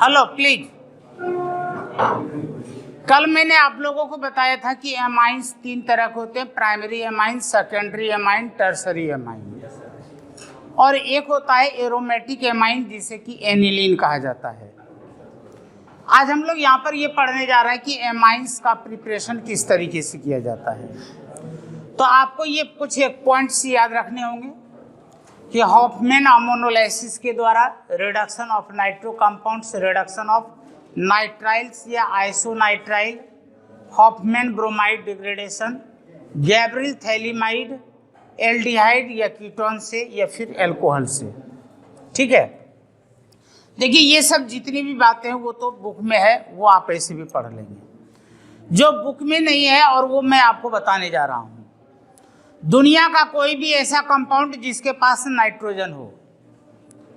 Hello please. कल मैंने आप लोगों को बताया था कि एमाइंस 3 तरह के होते हैं, primary amine, secondary amine, tertiary amine, और एक होता है एरोमेटिक एमाइन जिसे कि एनिलीन कहा जाता है। आज हम लोग यहाँ पर ये पढ़ने जा रहे हैं कि एमाइंस का प्रिपरेशन किस तरीके से किया जाता है। तो आपको ये कुछ एक पॉइंट्स याद रखने होंगे कि हॉफमैन अमोनोलाइसिस के द्वारा reduction of nitro compounds, reduction of nitriles या isonitrile, Hofmann bromide degradation, Gabriel phthalimide, aldehyde या कीटोन से या फिर अल्कोहल से। ठीक है, देखिए ये सब जितनी भी बातें हैं वो तो बुक में है, वो आप ऐसे भी पढ़ लेंगे। जो बुक में नहीं है और वो मैं आपको बताने जा रहा हूँ। दुनिया का कोई भी ऐसा कंपाउंड जिसके पास नाइट्रोजन हो,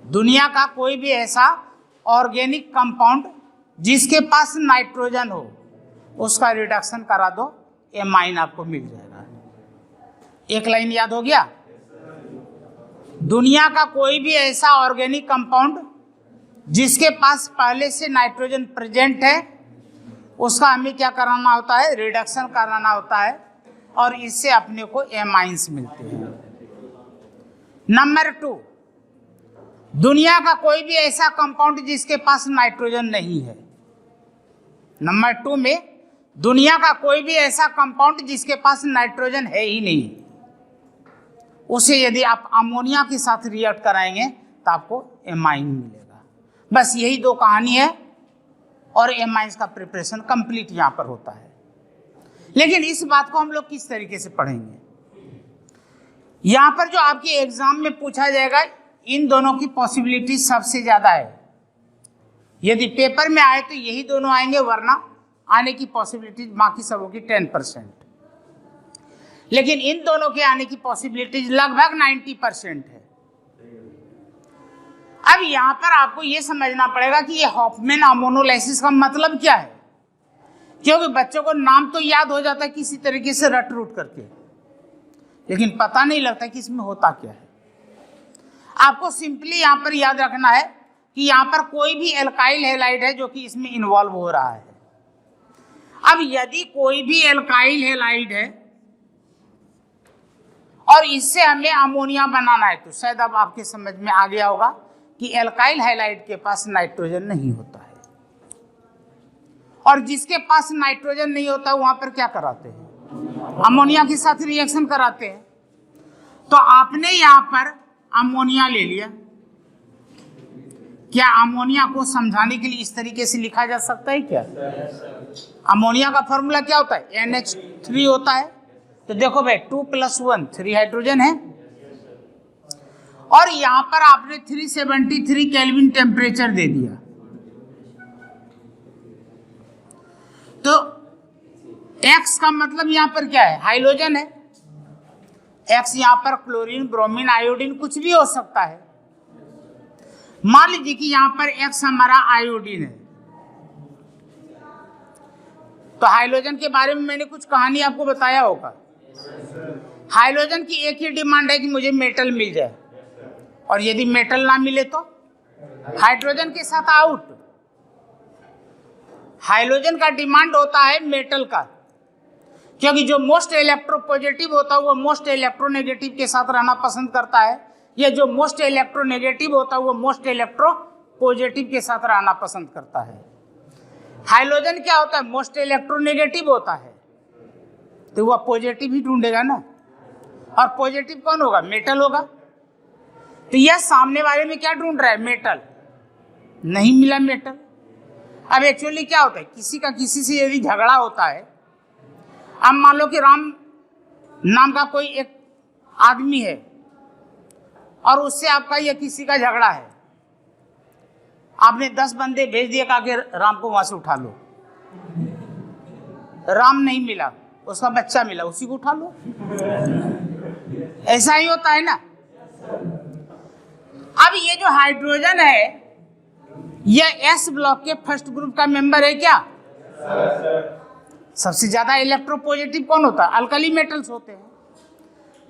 दुनिया का कोई भी ऐसा ऑर्गेनिक कंपाउंड जिसके पास नाइट्रोजन हो, उसका रिडक्शन करा दो, एमाइन आपको मिल जाएगा। एक लाइन याद हो गया? दुनिया का कोई भी ऐसा ऑर्गेनिक कंपाउंड जिसके पास पहले से नाइट्रोजन प्रेजेंट है, उसका हमें क्या कराना होता है? रिडक्शन कराना होता है, और इससे अपने को एमाइंस मिलते हैं। नंबर 2, दुनिया का कोई भी ऐसा कंपाउंड जिसके पास नाइट्रोजन नहीं है। नंबर 2 में दुनिया का कोई भी ऐसा कंपाउंड जिसके पास नाइट्रोजन है ही नहीं, उसे यदि आप अमोनिया के साथ रिएक्ट कराएंगे तो आपको एमाइन मिलेगा। बस यही 2 कहानी है और एमाइंस का प्रिपरेशन कंप्लीट यहाँ पर होता है। लेकिन इस बात को हम लोग किस तरीके से पढ़ेंगे? यहाँ पर जो आपके एग्जाम में पूछा जाएगा, इन दोनों की पॉसिबिलिटी सबसे ज़्यादा है। यदि पेपर में आए तो यही दोनों आएंगे, वरना आने की पॉसिबिलिटी बाकी सबों की 10%। लेकिन इन दोनों के आने की पॉसिबिलिटी लगभग 90% है। अब यहाँ पर आपको ये समझना पड़ेगा कि ये हॉफमैन अमोनोलाइसिस का मतलब क्या है, क्योंकि बच्चों को नाम तो याद हो जाता है किसी तरीके से रट रूट करके, लेकिन पता नहीं लगता कि इसमें होता क्या है। आपको सिंपली यहाँ पर याद रखना है कि यहाँ पर कोई भी एल्काइल हैलाइड है जो कि इसमें इन्वॉल्व हो रहा है। अब यदि कोई भी एल्काइल हैलाइड है और इससे हमें अमोनिया बनाना है, तो शायद अब आपके समझ में आ गया होगा कि एल्काइल हैलाइड के पास नाइट्रोजन नहीं होता है, और जिसके पास नाइट्रोजन नहीं होता वहां पर क्या कराते हैं? अमोनिया के साथ रिएक्शन कराते हैं। तो आपने यहां पर अमोनिया ले लिया। क्या अमोनिया को समझाने के लिए इस तरीके से लिखा जा सकता है क्या? अमोनिया का फॉर्मूला क्या होता है? NH3 होता है। तो देखो भाई 2 + 1 3 हाइड्रोजन है, और यहां पर आपने 373 केल्विन टेम्परेचर दे दिया। तो X का मतलब यहां पर क्या है? हाइड्रोजन है। X यहां पर क्लोरीन, ब्रोमीन, आयोडीन कुछ भी हो सकता है। मान लीजिए कि यहां पर X हमारा आयोडीन है, तो हाइड्रोजन के बारे में मैंने कुछ कहानी आपको बताया होगा। हाइड्रोजन की एक ही डिमांड है कि मुझे मेटल मिल जाए, और यदि मेटल ना मिले तो हाइड्रोजन के साथ आउट। हाइड्रोजन का डिमांड होता है मेटल का, क्योंकि जो मोस्ट इलेक्ट्रोपॉजिटिव होता है वो मोस्ट इलेक्ट्रोनेगेटिव के साथ रहना पसंद करता है, या जो मोस्ट इलेक्ट्रोनेगेटिव होता है वो मोस्ट इलेक्ट्रोपॉजिटिव के साथ रहना पसंद करता है। हाइड्रोजन क्या होता है? मोस्ट इलेक्ट्रोनेगेटिव होता है, तो वह पॉजिटिव ही ढूंढेगा ना, और पॉजिटिव कौन होगा? मेटल होगा। तो यह सामने वाले में क्या ढूंढ रहा है? मेटल। नहीं मिला मेटल। अब एक्चुअली क्या होता है, किसी का किसी से यदि झगड़ा होता है, अब मान लो कि राम नाम का कोई एक आदमी है और उससे आपका या किसी का झगड़ा है, आपने 10 बंदे भेज दिए कहा कि राम को वहां से उठा लो। राम नहीं मिला, उसका बच्चा मिला, उसी को उठा लो। ऐसा ही होता है ना। अब ये जो हाइड्रोजन है, यह S ब्लॉक के फर्स्ट ग्रुप का मेंबर है क्या? सबसे ज्यादा इलेक्ट्रोपॉजिटिव कौन होता है? अल्कली मेटल्स होते हैं।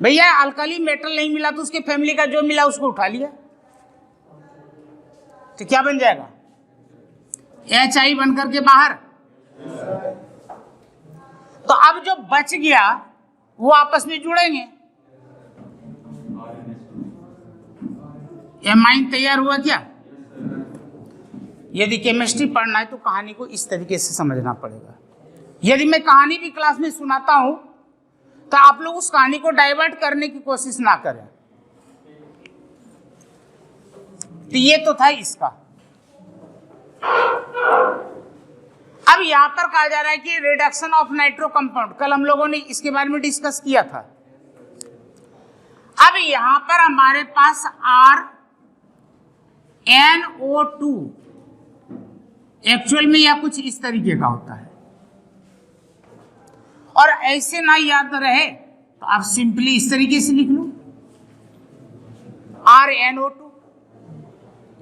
भैया अल्कली मेटल नहीं मिला तो उसके फैमिली का जो मिला उसको उठा लिया, तो क्या बन जाएगा? HI बनकर के बाहर। तो अब जो बच गया वो आपस में जुड़ेंगे। एमाइन तैयार हुआ क्या? यदि केमिस्ट्री पढ़ना है तो कहानी को इस तरीके से समझना पड़ेगा। यदि मैं कहानी भी क्लास में सुनाता हूं तो आप लोग उस कहानी को डाइवर्ट करने की कोशिश ना करें। तो ये तो था इसका। अब यहां पर कहा जा रहा है कि रिडक्शन ऑफ नाइट्रो कंपाउंड, कल हम लोगों ने इसके बारे में डिस्कस किया था। अब यहां पर हमारे पास RNO2 एक्चुअल में या कुछ इस तरीके का होता है, और ऐसे ना याद रहे तो आप सिंपली इस तरीके से लिख लो RNO2।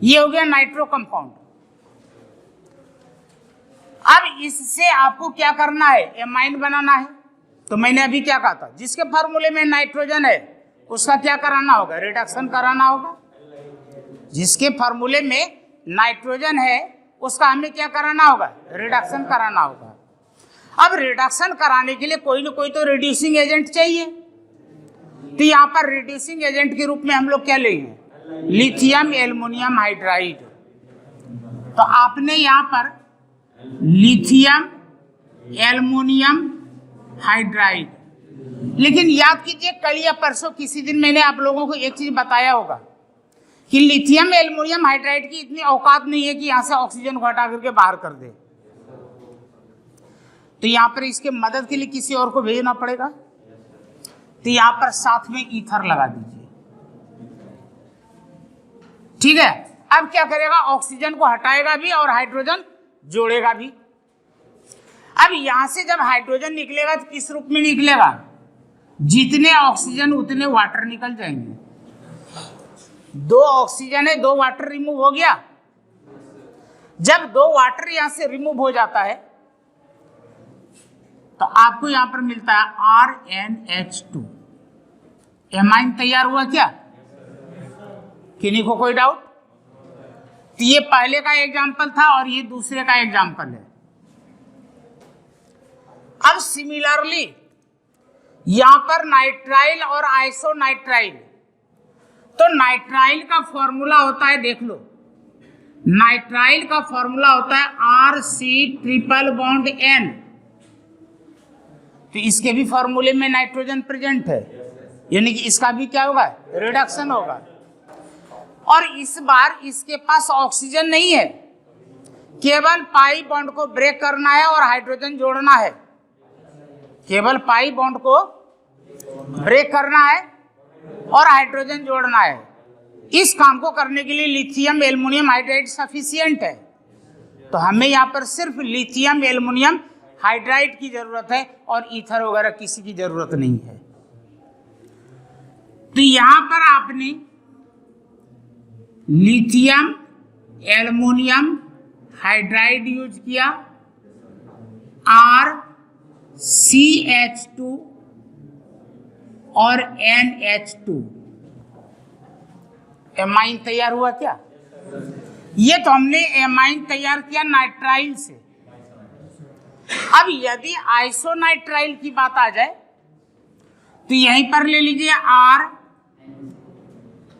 ये हो गया नाइट्रो कंपाउंड। अब इससे आपको क्या करना है? एमाइन बनाना है। तो मैंने अभी क्या कहा था, जिसके फार्मूले में नाइट्रोजन है उसका क्या कराना होगा? रिडक्शन कराना होगा। जिसके फार्मूले में नाइट्रोजन है उसका हमें क्या कराना होगा? रिडक्शन कराना होगा। अब रिडक्शन कराने के लिए कोई ना कोई तो रिड्यूसिंग एजेंट चाहिए। तो यहां पर रिड्यूसिंग एजेंट के रूप में हम लोग क्या लेंगे? Lithium aluminium hydride. तो आपने यहां पर लिथियम एल्युमिनियम हाइड्राइड, लेकिन याद कीजिए कल या परसों किसी दिन मैंने आप लोगों को एक चीज बताया होगा कि लिथियम एल्युमिनियम हाइड्राइड की इतनी औकात नहीं है कि यहां से ऑक्सीजन को हटा करके बाहर कर दे। तो यहां पर इसके मदद के लिए किसी और को भेजना पड़ेगा। तो यहां पर साथ में ईथर लगा दीजिए, ठीक है। अब क्या करेगा? ऑक्सीजन को हटाएगा भी और हाइड्रोजन जोड़ेगा भी। अब यहां से जब हाइड्रोजन निकलेगा तो किस रूप में निकलेगा? जितने ऑक्सीजन उतने वाटर निकल जाएंगे। 2 ऑक्सीजन है, 2 वाटर रिमूव हो गया। जब 2 वाटर यहां से रिमूव हो जाता है तो आपको यहां पर मिलता है RNH2। एमाइन तैयार हुआ क्या? किन्हीं को कोई डाउट? तो ये पहले का एग्जाम्पल था और ये दूसरे का एग्जाम्पल है। अब सिमिलरली यहां पर नाइट्राइल और आइसोनाइट्राइल। तो नाइट्राइल का फॉर्मूला होता है, देख लो, नाइट्राइल का फॉर्मूला होता है RC≡N। तो इसके भी फॉर्मूले में नाइट्रोजन प्रेजेंट है, यानी कि इसका भी क्या होगा? रिडक्शन होगा। और इस बार इसके पास ऑक्सीजन नहीं है, केवल पाई बॉन्ड को ब्रेक करना है और हाइड्रोजन जोड़ना है। केवल पाई बॉन्ड को ब्रेक करना है और हाइड्रोजन जोड़ना है। इस काम को करने के लिए लिथियम एल्युमिनियम हाइड्राइड सफिशिएंट है। तो हमें यहाँ पर सिर्फ लिथियम एल्युमिनियम हाइड्राइड की जरूरत है और ईथर वगैरह किसी की जरूरत नहीं है। तो यहां पर आपने लिथियम एल्युमिनियम हाइड्राइड यूज किया, RCH2 और NH2। एमाइन तैयार हुआ क्या? ये तो हमने एमाइन तैयार किया नाइट्राइल से। अब यदि आइसोनाइट्राइल की बात आ जाए तो यहीं पर ले लीजिए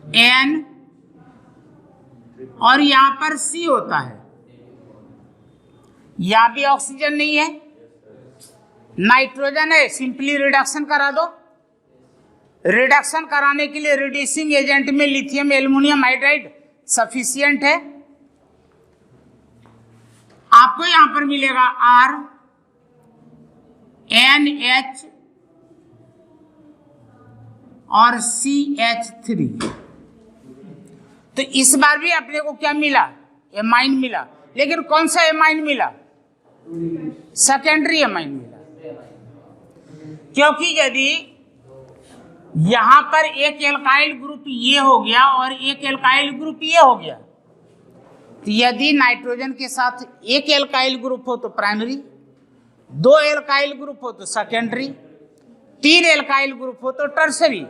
RN और यहां पर C होता है। यहां भी ऑक्सीजन नहीं है, नाइट्रोजन है, सिंपली रिडक्शन करा दो। रिडक्शन कराने के लिए रिड्यूसिंग एजेंट में लिथियम एल्युमिनियम हाइड्राइड सफिशिएंट है। आपको यहां पर मिलेगा RNH और CH3। तो इस बार भी अपने को क्या मिला? एमाइन मिला। लेकिन कौन सा एमाइन मिला? सेकेंडरी एमाइन मिला। क्योंकि यदि यहां पर एक एल्काइल ग्रुप ये हो गया और एक एल्काइल ग्रुप ये हो गया, तो यदि नाइट्रोजन के साथ एक एल्काइल ग्रुप हो तो प्राइमरी, 2 एल्काइल ग्रुप हो तो सेकेंडरी, 3 एल्काइल ग्रुप हो तो टर्सरी।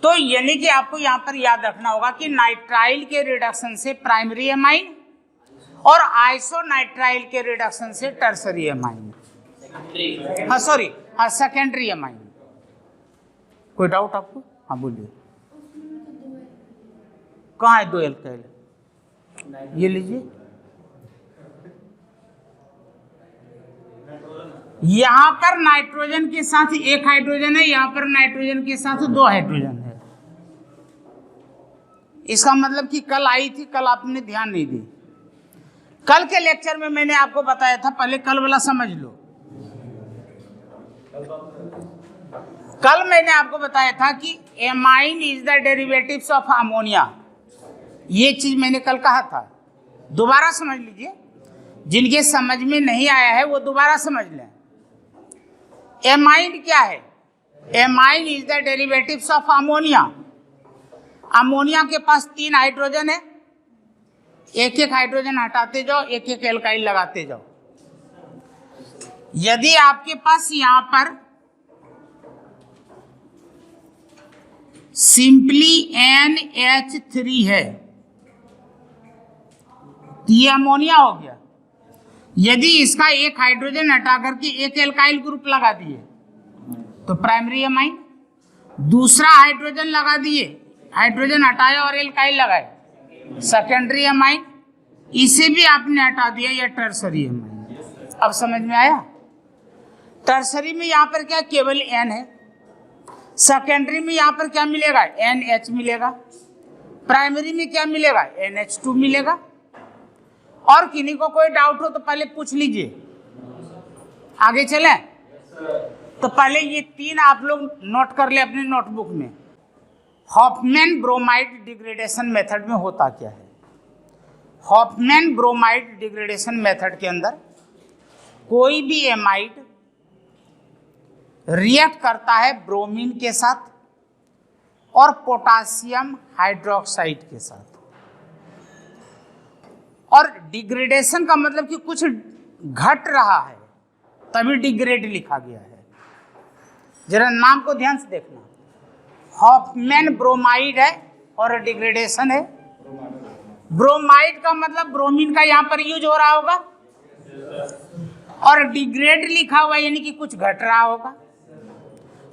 तो यानी कि आपको यहां पर याद रखना होगा कि नाइट्राइल के रिडक्शन से प्राइमरी एमाइन और आइसोनाइट्राइल के रिडक्शन से टर्सरी एमाइन, सेकेंडरी एमाइन। कोई डाउट आपको? हाँ बोलिए। कहाँ है 2 एल्काइल? ये लीजिए, यहां पर नाइट्रोजन के साथ 1 हाइड्रोजन है, यहां पर नाइट्रोजन के साथ 2 हाइड्रोजन है। इसका मतलब कि कल आई थी, कल आपने ध्यान नहीं दी। कल के लेक्चर में मैंने आपको बताया था, पहले कल वाला समझ लो। कल मैंने आपको बताया था कि amine is the derivatives of ammonia. ये चीज मैंने कल कहा था, दोबारा समझ लीजिए। जिनके समझ में नहीं आया है वो दोबारा समझ लें। एमाइन क्या है? Amine is the derivatives of ammonia. Ammonia के पास 3 हाइड्रोजन है, एक एक हाइड्रोजन हटाते जाओ, एक एक एल्काइल लगाते जाओ। यदि आपके पास यहां पर सिंपली NH3 है तो ये अमोनिया हो गया। यदि इसका एक हाइड्रोजन हटा करके एक एल्काइल ग्रुप लगा दिए तो प्राइमरी एमाइन, दूसरा हाइड्रोजन लगा दिए, हाइड्रोजन हटाया और एल्काइल लगाए, सेकेंडरी एमाइन, इसे भी आपने हटा दिया, यह टर्सरी एमाइन। अब समझ में आया? टर्सरी में यहां पर क्या केवल N है, सेकेंडरी में यहां पर क्या मिलेगा? NH मिलेगा, प्राइमरी में क्या मिलेगा? NH2 मिलेगा। और किन्हीं को कोई डाउट हो तो पहले पूछ लीजिए, आगे चलें। तो पहले ये 3 आप लोग नोट कर ले अपने नोटबुक में। हॉफमैन ब्रोमाइड डिग्रेडेशन मेथड में होता क्या है? हॉफमैन ब्रोमाइड डिग्रेडेशन मेथड के अंदर कोई भी एमाइड रिएक्ट करता है ब्रोमीन के साथ और पोटासियम हाइड्रोक्साइड के साथ। और डिग्रेडेशन का मतलब कि कुछ घट रहा है, तभी डिग्रेड लिखा गया है। जरा नाम को ध्यान से देखना। हॉफमैन ब्रोमाइड है और डिग्रेडेशन है। ब्रोमाइड का मतलब ब्रोमीन का यहां पर यूज हो रहा होगा, और डिग्रेड लिखा हुआ यानी कि कुछ घट रहा होगा।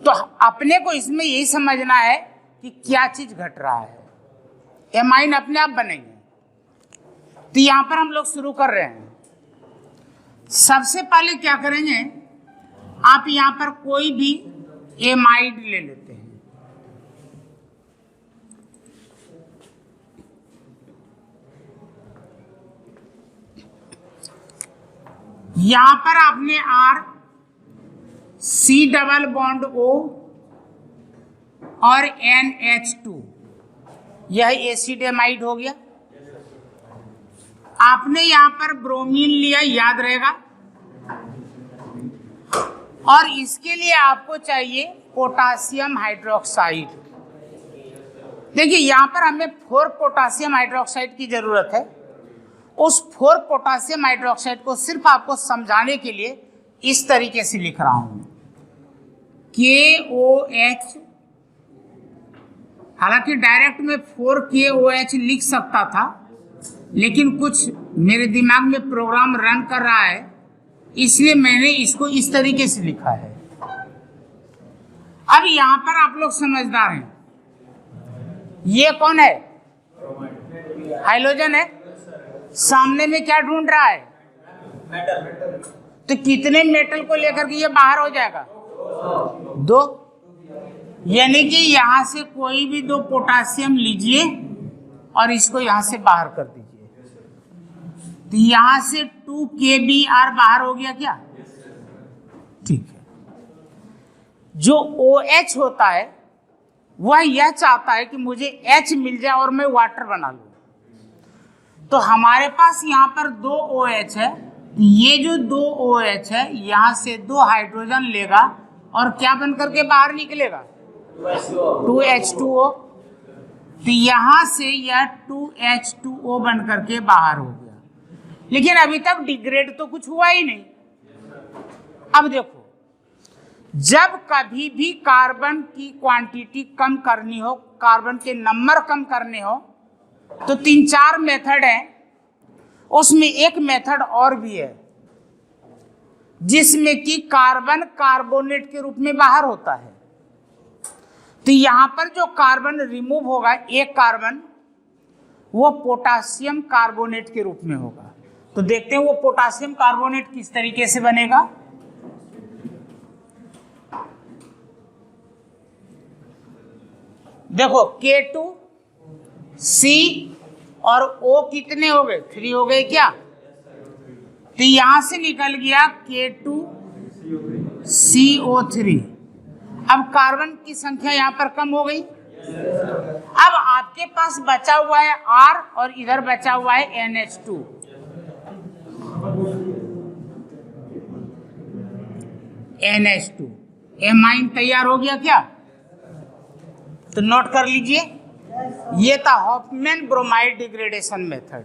तो अपने को इसमें यही समझना है कि क्या चीज घट रहा है। एमाइन अपने आप बनेंगे। तो यहां पर हम लोग शुरू कर रहे हैं। सबसे पहले क्या करेंगे, आप यहां पर कोई भी एमाइड ले लेते हैं। यहां पर आपने C डबल बॉन्ड O और NH2, यह एसिड एमाइड हो गया। आपने यहां पर ब्रोमीन लिया, याद रहेगा, और इसके लिए आपको चाहिए पोटासियम हाइड्रोक्साइड। देखिए यहां पर हमें 4 पोटासियम हाइड्रोक्साइड की जरूरत है। उस 4 पोटासियम हाइड्रोक्साइड को सिर्फ आपको समझाने के लिए इस तरीके से लिख रहा हूं, KOH। हालांकि डायरेक्ट में 4KOH लिख सकता था, लेकिन कुछ मेरे दिमाग में प्रोग्राम रन कर रहा है, इसलिए मैंने इसको इस तरीके से लिखा है। अब यहां पर आप लोग समझदार हैं। ये कौन है? हाइड्रोजन है। सामने में क्या ढूंढ रहा है? मेटल। तो कितने मेटल को लेकर के ये बाहर हो जाएगा? 2। यानी कि यहां से कोई भी 2 पोटासियम लीजिए और इसको यहां से बाहर कर दीजिए। तो यहां से 2KBr बाहर हो गया क्या? ठीक है। जो OH होता है वह यह चाहता है कि मुझे H मिल जाए और मैं वाटर बना लूं। तो हमारे पास यहां पर 2 OH है। ये जो 2 OH है यहां से 2 हाइड्रोजन लेगा और क्या बन करके बाहर निकलेगा? 2H2O। तो यहां से यह 2H2O बन करके बाहर हो गया। लेकिन अभी तक डिग्रेड तो कुछ हुआ ही नहीं। अब देखो, जब कभी भी कार्बन की क्वांटिटी कम करनी हो, कार्बन के नंबर कम करने हो, तो 3-4 मेथड है। उसमें एक मेथड और भी है जिसमें कि कार्बन कार्बोनेट के रूप में बाहर होता है। तो यहां पर जो कार्बन रिमूव होगा, एक कार्बन, वो पोटासियम कार्बोनेट के रूप में होगा। तो देखते हैं वो पोटासियम कार्बोनेट किस तरीके से बनेगा। देखो K2C और O कितने हो गए? 3 हो गए क्या? तो यहां से निकल गया K2CO3। अब कार्बन की संख्या यहां पर कम हो गई। अब आपके पास बचा हुआ है R और इधर बचा हुआ है NH2। NH2 एमाइन तैयार हो गया क्या? तो नोट कर लीजिए, ये था हॉफमैन ब्रोमाइड डिग्रेडेशन मेथड।